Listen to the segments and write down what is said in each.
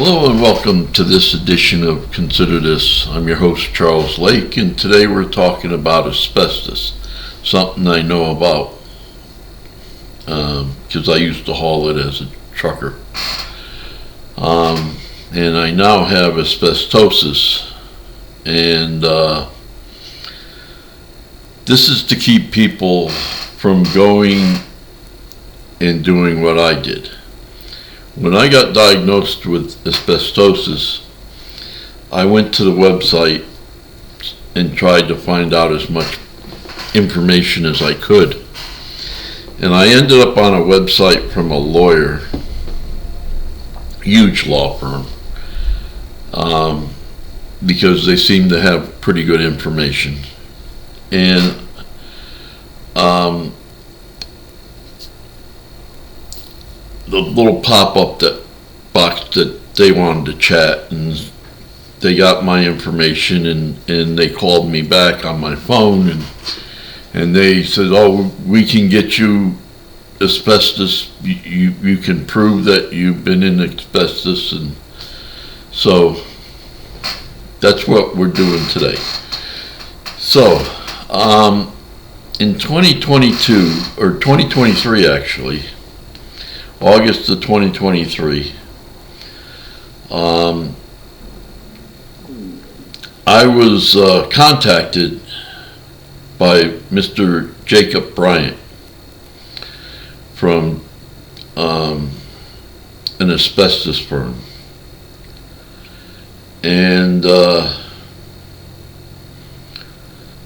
Hello and welcome to this edition of Consider This. I'm your host, Charles Lake, and today we're talking about asbestos, something I know about because I used to haul it as a trucker. And I now have asbestosis, and this is to keep people from going and doing what I did. When I got diagnosed with asbestosis, I went to the website and tried to find out as much information as I could. And I ended up on a website from a lawyer, huge law firm, because they seem to have pretty good information. And the little pop-up that box that they wanted to chat, and they got my information, and they called me back on my phone, and they said, oh, we can get you asbestos, you can prove that you've been in asbestos. And so that's what we're doing today. So in 2022 or 2023 actually, August of 2023, I was contacted by Mr. Jacob Bryant from an asbestos firm, and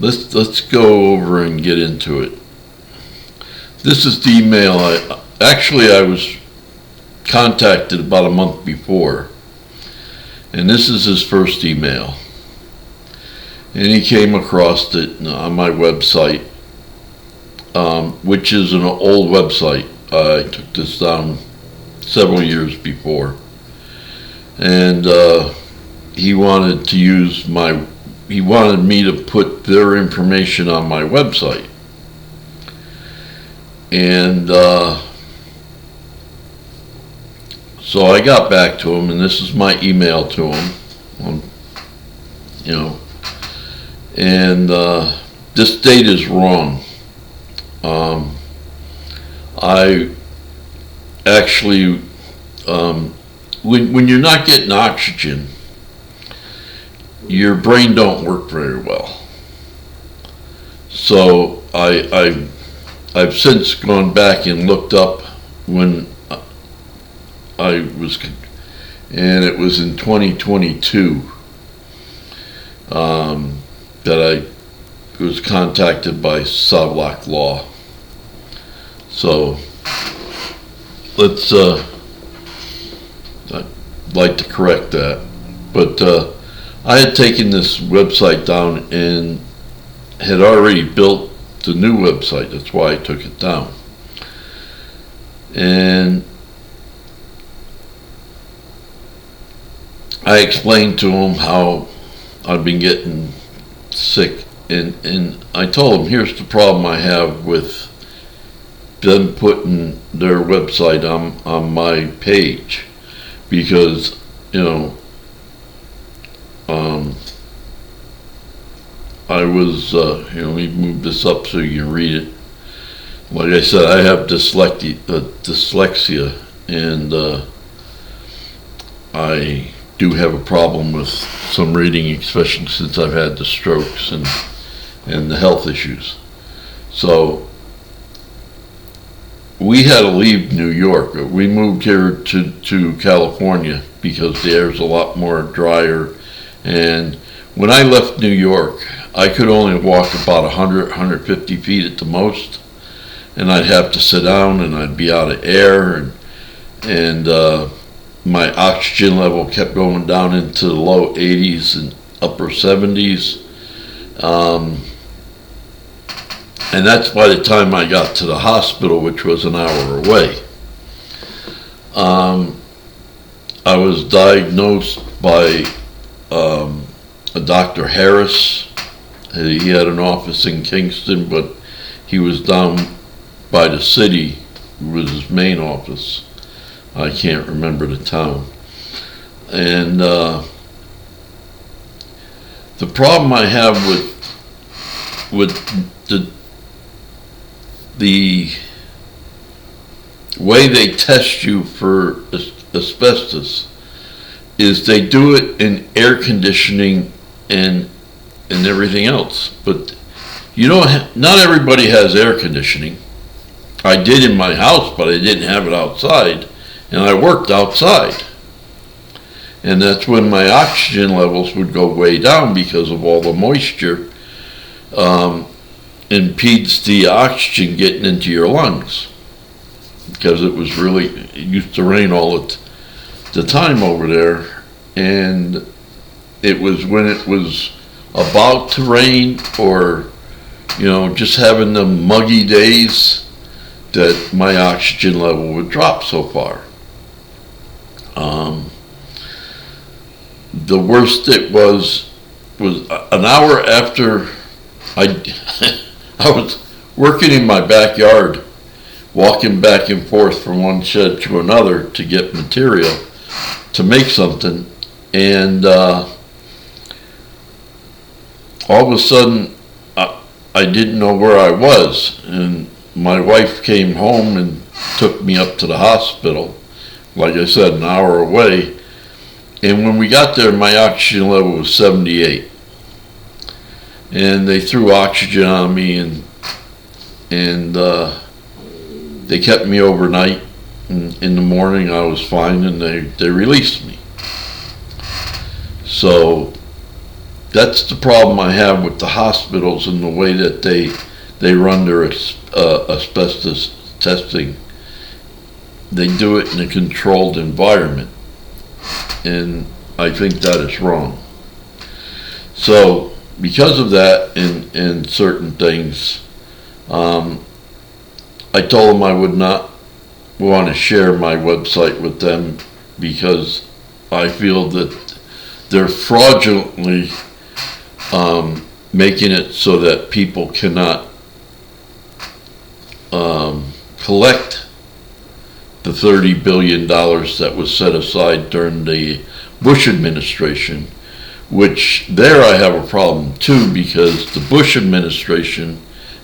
let's go over and get into it. This is the email I was contacted about a month before, and this is his first email, and he came across it on my website, which is an old website. I took this down several years before, and he wanted me to put their information on my website. And so I got back to him, and this is my email to him, and this date is wrong. I actually, when you're not getting oxygen, your brain don't work very well. So I've since gone back and looked up when I was, and it was in 2022 that I was contacted by Savlock Law. So let's, I'd like to correct that. But I had taken this website down and had already built the new website. That's why I took it down. And I explained to him how I've been getting sick, and I told him, here's the problem I have with them putting their website on my page, because I was let me move this up so you can read it. Like I said, I have dyslexia, and I do have a problem with some reading, especially since I've had the strokes and the health issues. So we had to leave New York. We moved here to California because the air's a lot more drier. And when I left New York, I could only walk about 150 feet at the most, and I'd have to sit down, and I'd be out of air, and my oxygen level kept going down into the low 80s and upper 70s. And that's by the time I got to the hospital, which was an hour away. I was diagnosed by a Dr. Harris. He had an office in Kingston, but he was down by the city, was his main office. I can't remember the town. And the problem I have with the way they test you for asbestos is they do it in air conditioning and everything else. But you don't not everybody has air conditioning. I did in my house, but I didn't have it outside, and I worked outside. And that's when my oxygen levels would go way down because of all the moisture impedes the oxygen getting into your lungs. Because it used to rain all the time over there, and it was when it was about to rain, or just having the muggy days, that my oxygen level would drop so far. The worst it was an hour after I was working in my backyard, walking back and forth from one shed to another to get material to make something, and all of a sudden I didn't know where I was, and my wife came home and took me up to the hospital, like I said, an hour away. And when we got there, my oxygen level was 78, and they threw oxygen on me, and they kept me overnight. In the morning I was fine, and they released me. So that's the problem I have with the hospitals and the way that they run their asbestos testing. They do it in a controlled environment, and I think that is wrong. So because of that and certain things, I told them I would not want to share my website with them, because I feel that they're fraudulently making it so that people cannot collect the $30 billion that was set aside during the Bush administration, which there I have a problem too, because the Bush administration,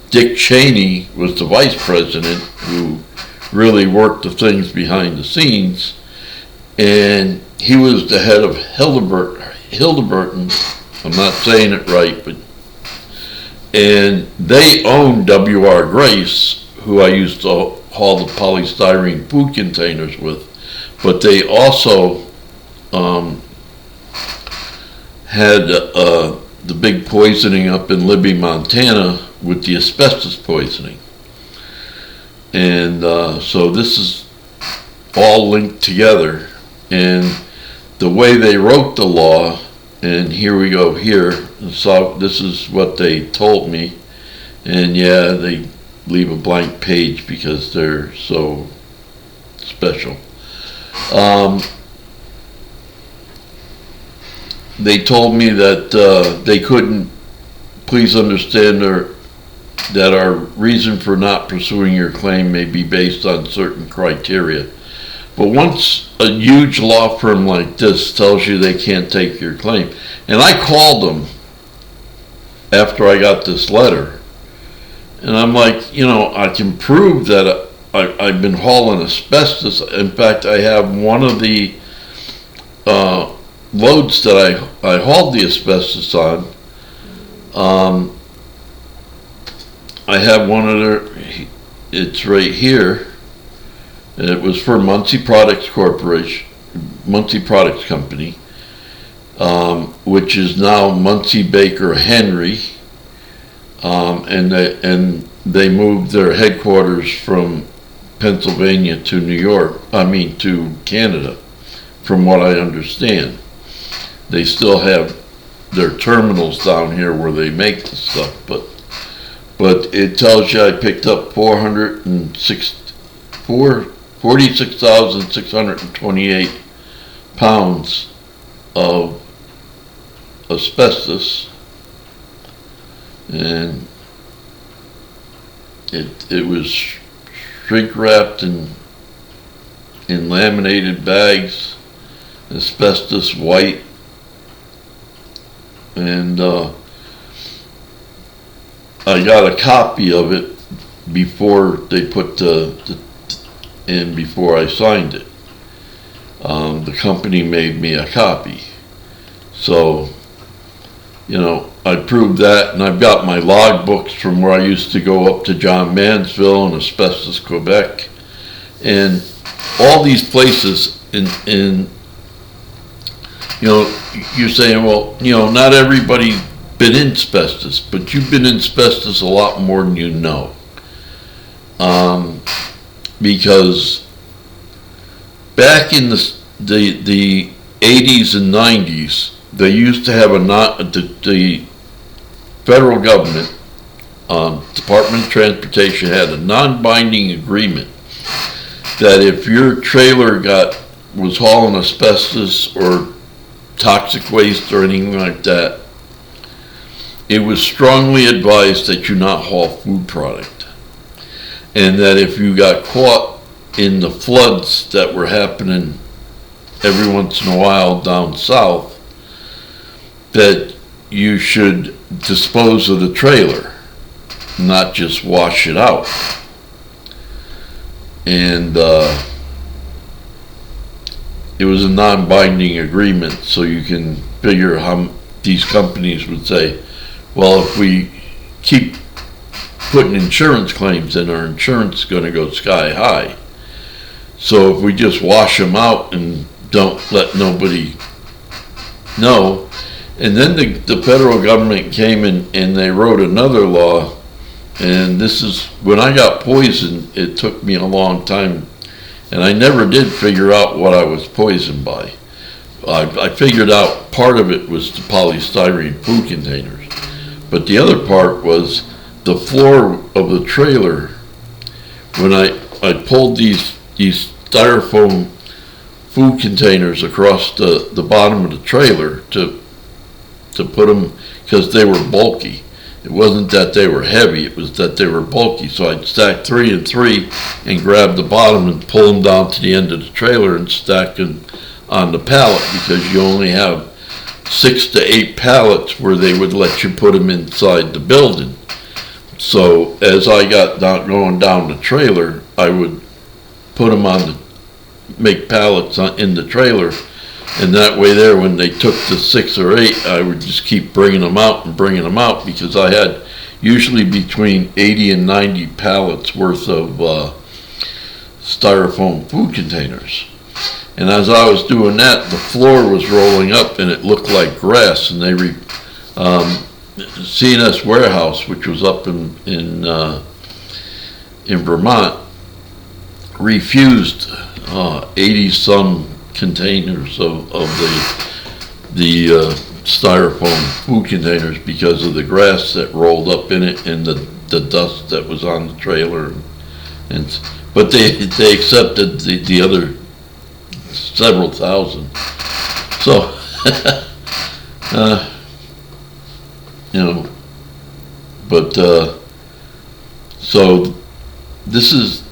Dick Cheney was the vice president who really worked the things behind the scenes, and he was the head of Hildeburton, I'm not saying it right, and they owned W.R. Grace, who I used to haul the polystyrene food containers with, but they also had the big poisoning up in Libby, Montana, with the asbestos poisoning. And so this is all linked together, and the way they wrote the law, and here we go here, so this is what they told me, and yeah, they leave a blank page because they're so special. They told me that they couldn't, please understand that our reason for not pursuing your claim may be based on certain criteria. But once a huge law firm like this tells you they can't take your claim, and I called them after I got this letter, and I'm like, I can prove that I've been hauling asbestos. In fact, I have one of the loads that I hauled the asbestos on. I have one of their, it's right here, and it was for Muncie Products Corporation, Muncie Products Company, which is now Muncie Baker Henry, and they moved their headquarters from Pennsylvania to to Canada, from what I understand. They still have their terminals down here where they make the stuff, but it tells you I picked up 46,628 pounds of asbestos, and it was shrink wrapped in laminated bags asbestos white, and I got a copy of it before they put in before I signed it. The company made me a copy, so I proved that, and I've got my log books from where I used to go up to John Mansville and Asbestos, Quebec, and all these places in you're saying, well, not everybody's been in asbestos, but you've been in asbestos a lot more than you know. Because back in the 80s and 90s, they used to have the federal government, Department of Transportation had a non-binding agreement that if your trailer was hauling asbestos or toxic waste or anything like that, it was strongly advised that you not haul food product, and that if you got caught in the floods that were happening every once in a while down south, that you should dispose of the trailer, not just wash it out. And it was a non-binding agreement, so you can figure how these companies would say, well, if we keep putting insurance claims in, our insurance is going to go sky high. So if we just wash them out and don't let nobody know. And then the federal government came in and they wrote another law, and this is when I got poisoned. It took me a long time, and I never did figure out what I was poisoned by. I figured out part of it was the polystyrene food containers, but the other part was the floor of the trailer. When I pulled these styrofoam food containers across the bottom of the trailer to put them, because they were bulky. It wasn't that they were heavy, it was that they were bulky. So I'd stack 3 and 3 and grab the bottom and pull them down to the end of the trailer and stack them on the pallet, because you only have 6 to 8 pallets where they would let you put them inside the building. So as I got going down the trailer, I would put them make pallets in the trailer, and that way there, when they took the 6 or 8, I would just keep bringing them out, because I had usually between 80 and 90 pallets worth of styrofoam food containers. And as I was doing that, the floor was rolling up and it looked like grass, and they C&S Warehouse, which was up in Vermont, refused 80-some containers of the styrofoam food containers because of the grass that rolled up in it and the dust that was on the trailer. But they accepted the other several thousand. So but so this is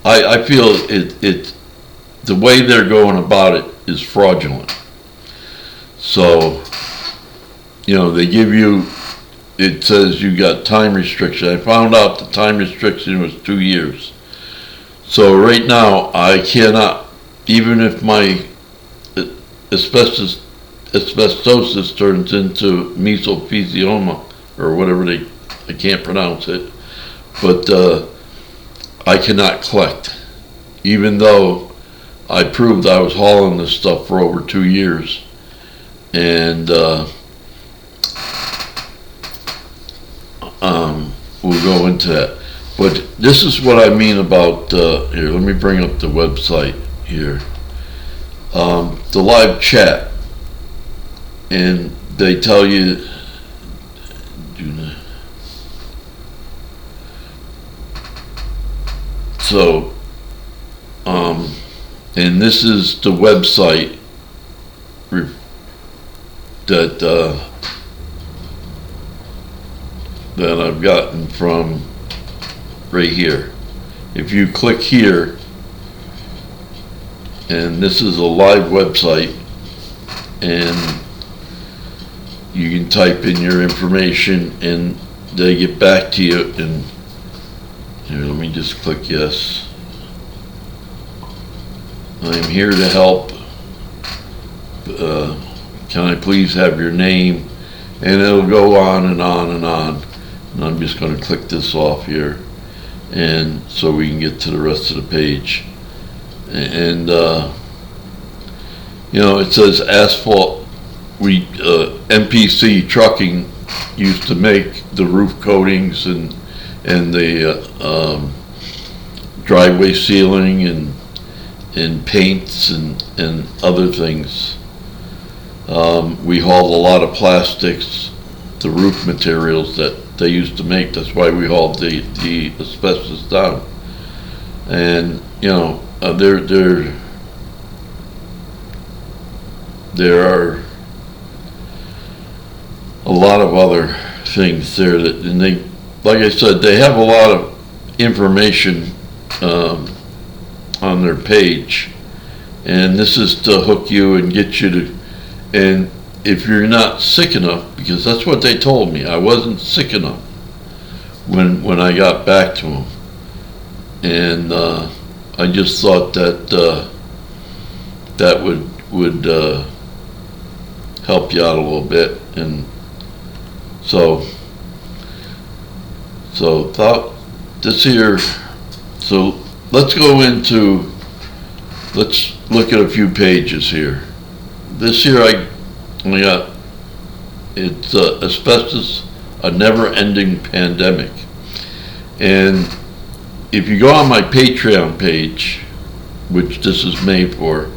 I feel it the way they're going about it is fraudulent. So they give you, it says you got time restriction. I found out the time restriction was 2 years. So right now I cannot, even if my asbestosis turns into mesothelioma or whatever I can't pronounce it, but I cannot collect, even though I proved I was hauling this stuff for over 2 years. And we'll go into that. But this is what I mean about, here, let me bring up the website here. The live chat. And they tell you, so, and this is the website that I've gotten from right here. If you click here, And this is a live website, and you can type in your information and they get back to you. And here, let me just click yes. I am here to help. Can I please have your name? And it'll go on and on and on. And I'm just going to click this off here, and so we can get to the rest of the page. And it says asphalt. MPC Trucking used to make the roof coatings and the driveway sealing and paints and other things. We hauled a lot of plastics, the roof materials that they used to make. That's why we hauled the asbestos down. And there are a lot of other things there and they, like I said, they have a lot of information on their page, and this is to hook you and get you to. And if you're not sick enough, because that's what they told me, I wasn't sick enough when I got back to them, and I just thought that that would help you out a little bit. And so thought this here. So let's let's look at a few pages here. This here I got, it's asbestos, a never-ending pandemic. And if you go on my Patreon page, which this is made for,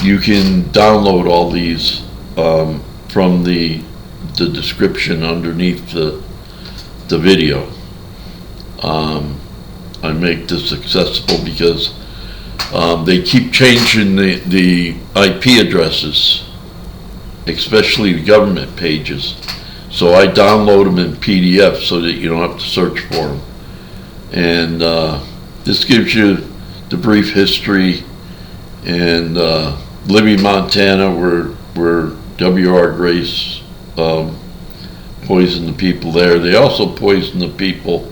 you can download all these from the description underneath the video. I make this accessible because they keep changing the IP addresses, especially the government pages. So I download them in PDF so that you don't have to search for them. And this gives you the brief history. And Libby, Montana, where W.R. Grace poisoned the people there. They also poisoned the people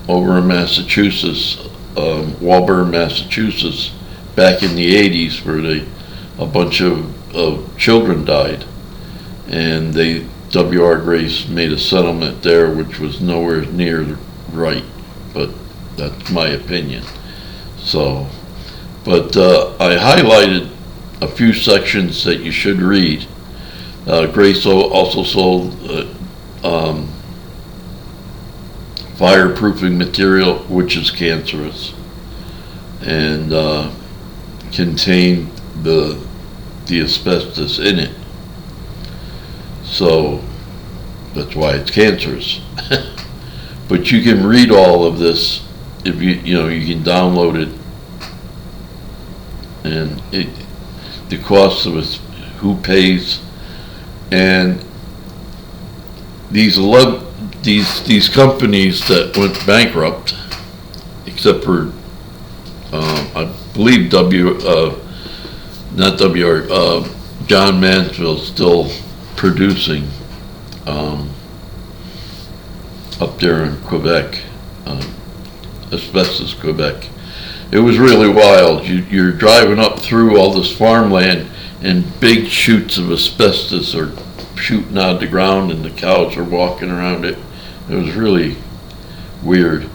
over in Massachusetts, Walburn, Massachusetts, back in the 80s, where a bunch of children died, and W.R. Grace made a settlement there which was nowhere near right, but that's my opinion. So, but I highlighted a few sections that you should read. Grace also sold fireproofing material, which is cancerous, and contained the asbestos in it. So that's why it's cancerous. But you can read all of this if you can download it, and the cost of it, who pays, and these companies that went bankrupt, except for I believe John Mansfield's still producing up there in Quebec, Asbestos, Quebec. It was really wild. You're driving up through all this farmland, and big chutes of asbestos are shooting out of the ground, and the cows are walking around it. It was really weird,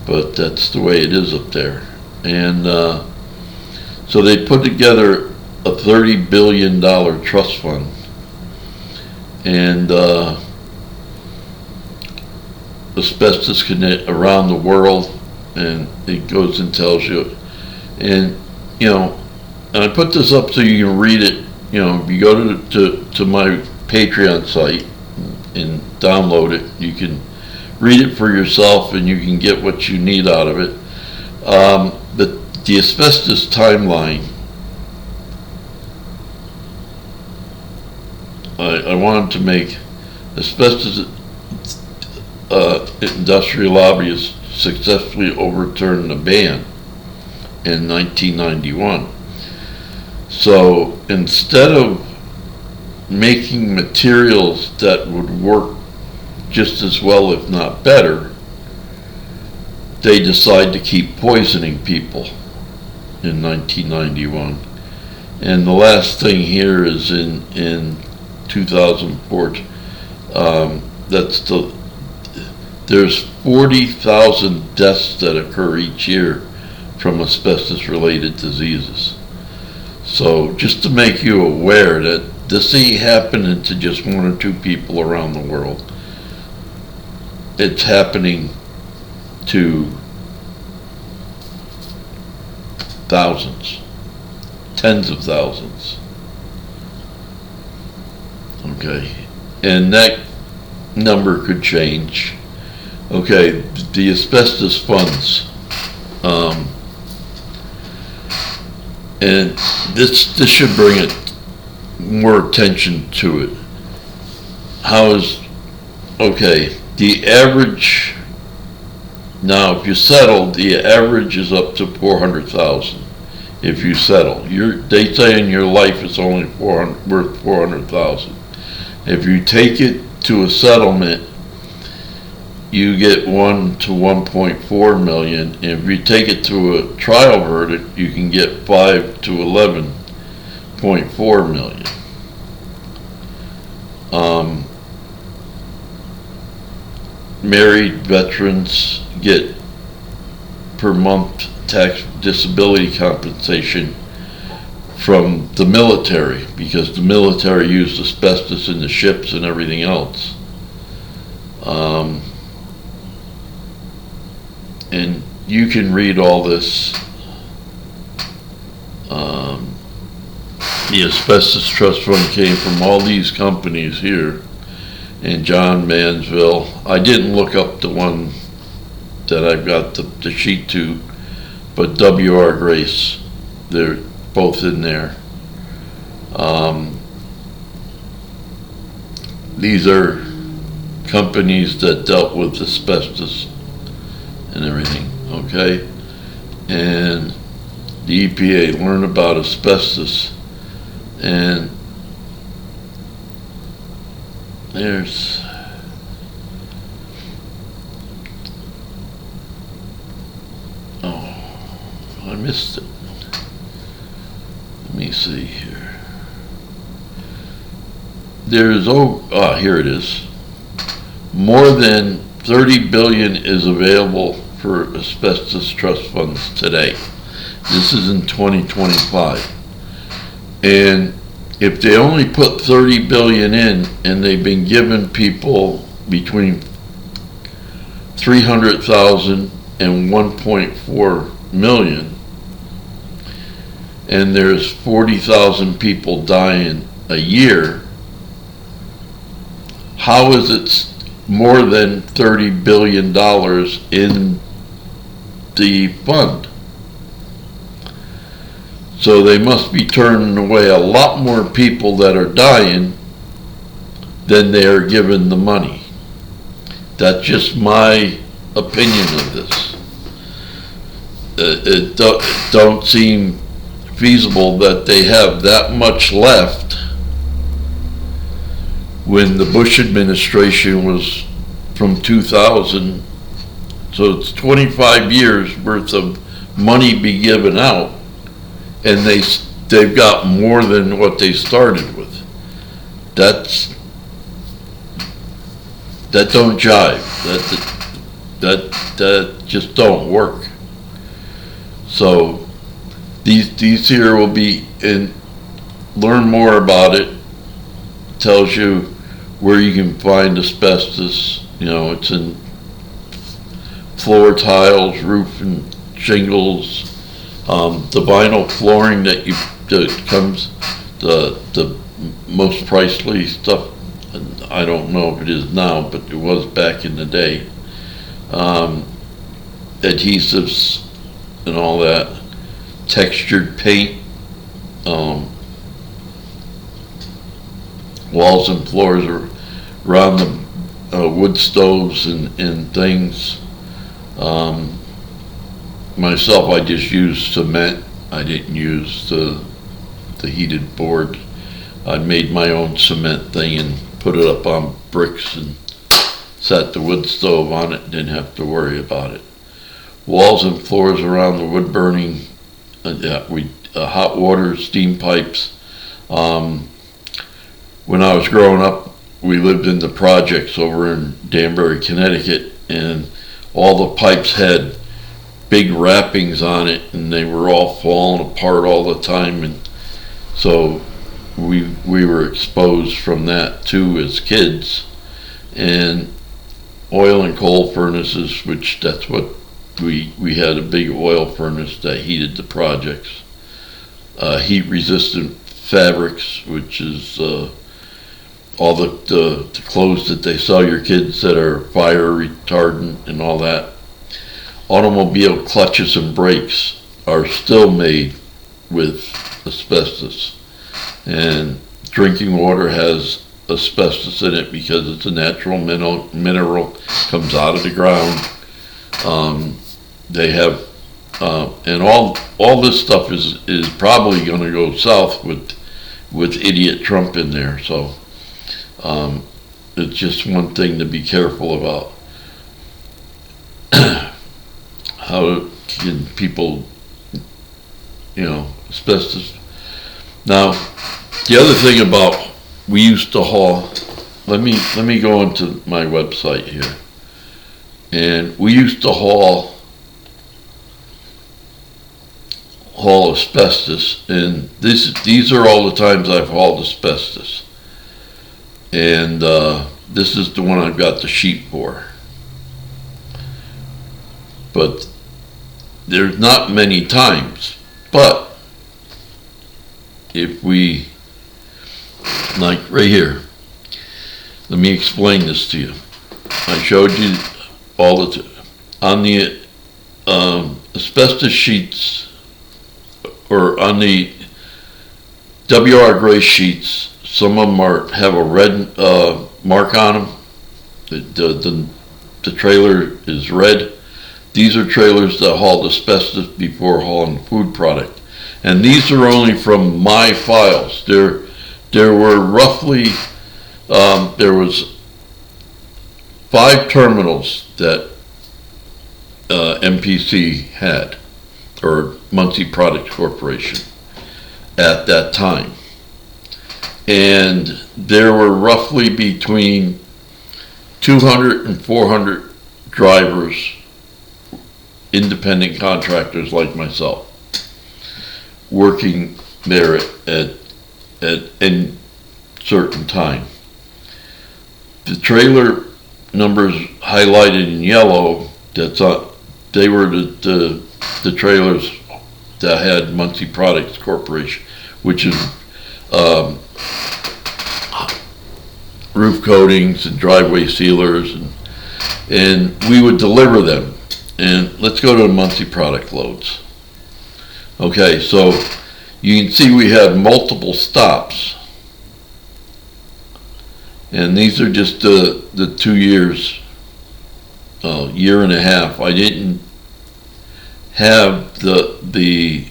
but that's the way it is up there. And so they put together a $30 billion trust fund, and asbestos connect around the world, and it goes and tells you. And and I put this up so you can read it. If you go to my Patreon site and download it, you can read it for yourself, and you can get what you need out of it. But the asbestos timeline, I wanted to make asbestos industrial lobbyists successfully overturned the ban in 1991. So instead of making materials that would work just as well, if not better, they decide to keep poisoning people in 1991. And the last thing here is in 2004. There's 40,000 deaths that occur each year from asbestos-related diseases. So just to make you aware that this ain't happening to just one or two people around the world. It's happening to thousands, tens of thousands. Okay, and that number could change. Okay, the asbestos funds, and this should bring it more attention to it. Okay, the average, now if you settle, the average is up to 400,000. If you settle, they say in your life it's only worth 400,000. If you take it to a settlement, you get 1 to 1.4 million. And if you take it to a trial verdict, you can get 5 to 11.4 million. Married veterans get per month tax disability compensation from the military, because the military used asbestos in the ships and everything else. And you can read all this. The Asbestos Trust Fund came from all these companies here in John Mansville. I didn't look up the one that I've got the sheet to, but W.R. Grace, they're both in there. These are companies that dealt with asbestos and everything, okay? And the EPA learned about asbestos, and there's I missed it. Let me see here. There's here it is. More than 30 billion is available for asbestos trust funds today. This is in 2025. And if they only put 30 billion in, and they've been giving people between 300,000 and 1.4 million, and there's 40,000 people dying a year, how is it more than $30 billion in the fund? So they must be turning away a lot more people that are dying than they are given the money. That's just my opinion of this. It don't seem feasible that they have that much left when the Bush administration was from 2000. So it's 25 years worth of money be given out, and they've got more than what they started with. That don't jive. That just don't work. So these here will be, and learn more about it. Tells you where you can find asbestos. You know, it's in floor tiles, roof and shingles, the vinyl flooring that comes, the most pricely stuff. I don't know if it is now, but it was back in the day. Adhesives and all that, textured paint, walls and floors around the wood stoves and things. myself, I just used cement. I didn't use the heated board. I made my own cement thing and put it up on bricks and set the wood stove on it. Didn't have to worry about it. Walls and floors around the wood burning. Hot water, steam pipes. When I was growing up, we lived in the projects over in Danbury, Connecticut, and all the pipes had big wrappings on it, and they were all falling apart all the time, and so we were exposed from that too as kids. And oil and coal furnaces, which that's what we had, a big oil furnace that heated the projects. Heat resistant fabrics, which is all the clothes that they sell your kids that are fire retardant and all that. Automobile clutches and brakes are still made with asbestos, and drinking water has asbestos in it because it's a natural mineral, comes out of the ground. They have and all this stuff is probably going to go south with idiot Trump in there. So it's just one thing to be careful about. How can people, asbestos. Now, the other thing about, we used to haul, let me go into my website here, and we used to haul asbestos, and these are all the times I've hauled asbestos, and this is the one I've got the sheet for. But there's not many times. But if we, like right here, let me explain this to you. I showed you all on the asbestos sheets, or on the WR Gray sheets. Some of them have a red mark on them. The trailer is red. These are trailers that hauled asbestos before hauling food product. And these are only from my files. There were roughly, there was 5 terminals that MPC had, or Muncie Products Corporation, at that time. And there were roughly between 200 and 400 drivers, independent contractors like myself, working there at any certain time. The trailer numbers highlighted in yellow, they were the trailers that had Muncie Products Corporation, which is roof coatings and driveway sealers, and we would deliver them. And let's go to the Muncie product loads. Okay, so you can see we had multiple stops, and these are just the 2 years, year and a half. I didn't have the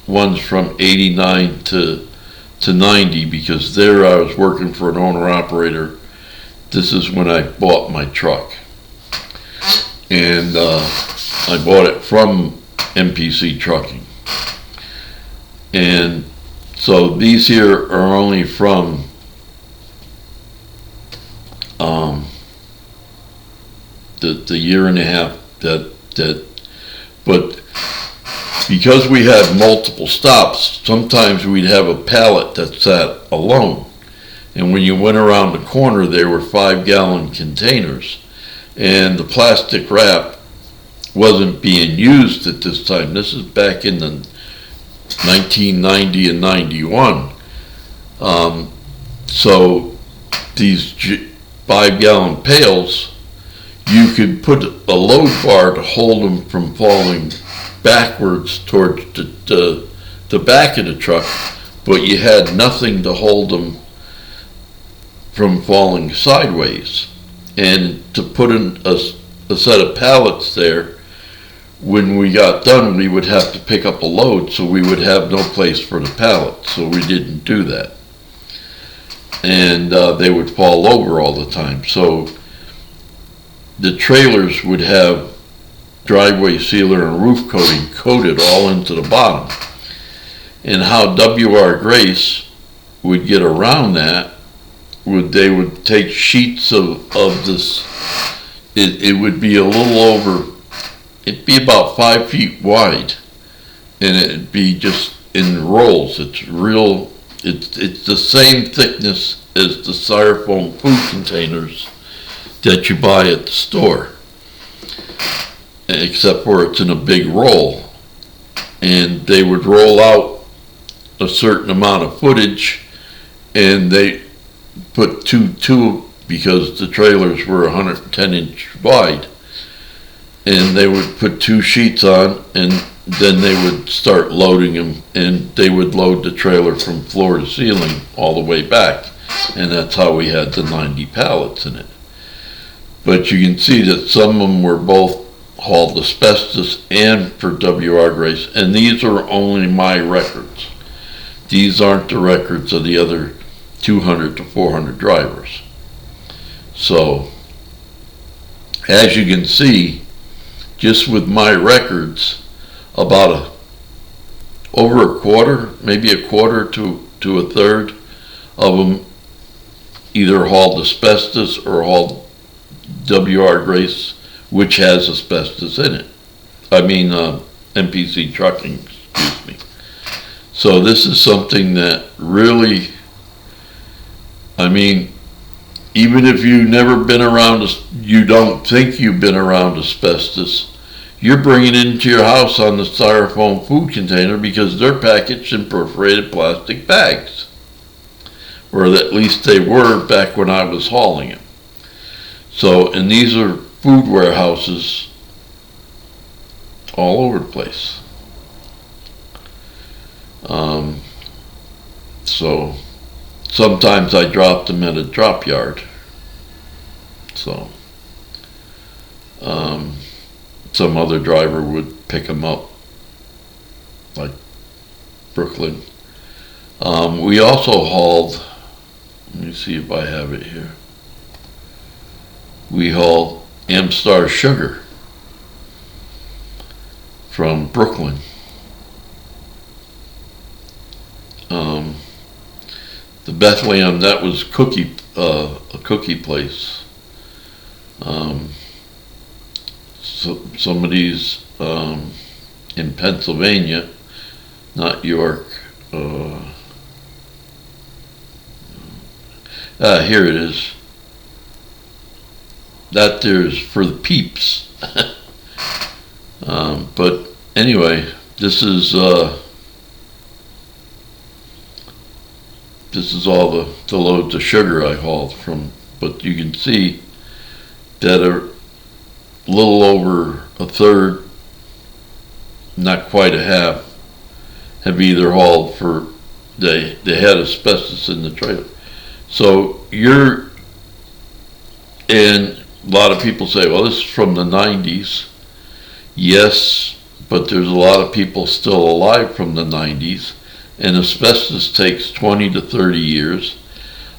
ones from 89 to 90, because there I was working for an owner operator. This is when I bought my truck, and I bought it from MPC Trucking. And so these here are only from the year and a half but because we had multiple stops, sometimes we'd have a pallet that sat alone, and when you went around the corner there were 5-gallon containers, and the plastic wrap wasn't being used at this time. This is back in the 1990 and 91. So these 5-gallon pails, you could put a load bar to hold them from falling backwards towards the back of the truck, but you had nothing to hold them from falling sideways. And to put in a set of pallets there when we got done, we would have to pick up a load, so we would have no place for the pallets, so we didn't do that. And they would fall over all the time. So the trailers would have driveway sealer and roof coating coated all into the bottom. And how W.R. Grace would get around that, they would take sheets of this, it would be a little over, it'd be about 5 feet wide, and it'd be just in rolls. It's the same thickness as the styrofoam food containers that you buy at the store, except for it's in a big roll. And they would roll out a certain amount of footage, and they put two because the trailers were 110 inch wide, and they would put 2 sheets on, and then they would start loading them, and they would load the trailer from floor to ceiling all the way back, and that's how we had the 90 pallets in it. But you can see that some of them were both hauled asbestos and for W.R. Grace, and these are only my records. These aren't the records of the other 200 to 400 drivers. So, as you can see, just with my records, about over a quarter, maybe a quarter to a third of them either hauled asbestos or hauled W.R. Grace, which has asbestos in it. I mean, MPC trucking, excuse me. So this is something that really, I mean, even if you've never been around, you don't think you've been around asbestos, you're bringing it into your house on the styrofoam food container because they're packaged in perforated plastic bags. Or at least they were back when I was hauling it. So, and these are food warehouses all over the place. So sometimes I dropped them at a drop yard. So some other driver would pick them up, like Brooklyn. We also hauled, let me see if I have it here. We hauled Amstar sugar from Brooklyn. The Bethlehem, that was a cookie place. So some of these in Pennsylvania, not York. Here it is. That there's for the peeps. But anyway, this is all the loads of sugar I hauled from. But you can see that a little over a third, not quite a half, have either hauled for, they had asbestos in the trailer. So and a lot of people say, well, this is from the 90s. Yes, but there's a lot of people still alive from the 90s, and asbestos takes 20 to 30 years.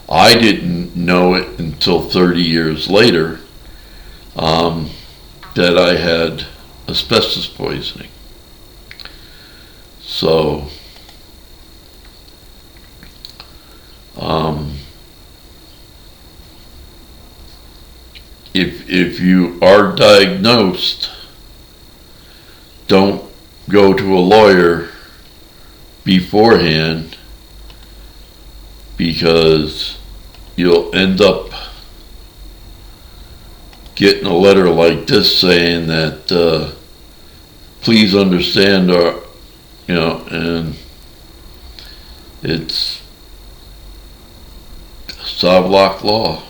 I didn't know it until 30 years later that I had asbestos poisoning. So if you are diagnosed, don't go to a lawyer beforehand, because you'll end up getting a letter like this saying that please understand our, and it's Savlock law.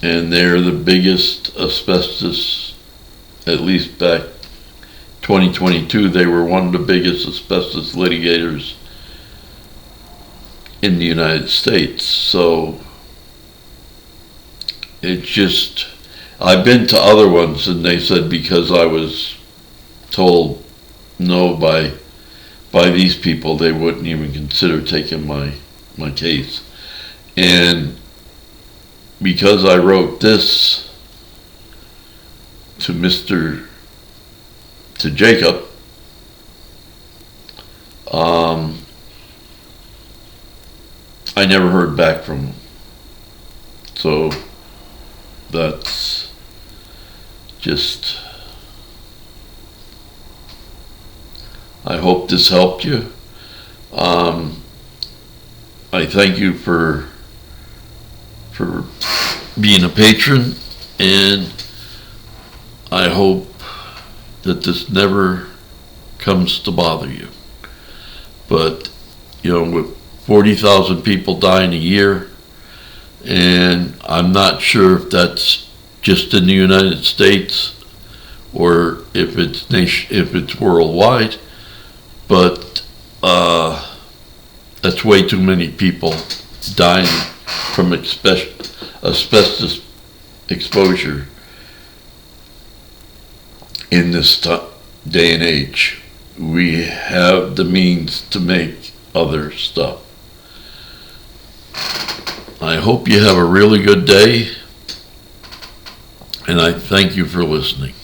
And they're the biggest asbestos, at least back 2022, they were one of the biggest asbestos litigators in the United States. So it's just, I've been to other ones, and they said because I was told no by these people, they wouldn't even consider taking my case. And because I wrote this to Jacob, I never heard back from him. So that's just, I hope this helped you. I thank you for being a patron, and I hope that this never comes to bother you. But, with 40,000 people dying a year, and I'm not sure if that's just in the United States or if it's worldwide, but that's way too many people dying from asbestos exposure in this day and age. We have the means to make other stuff. I hope you have a really good day, and I thank you for listening.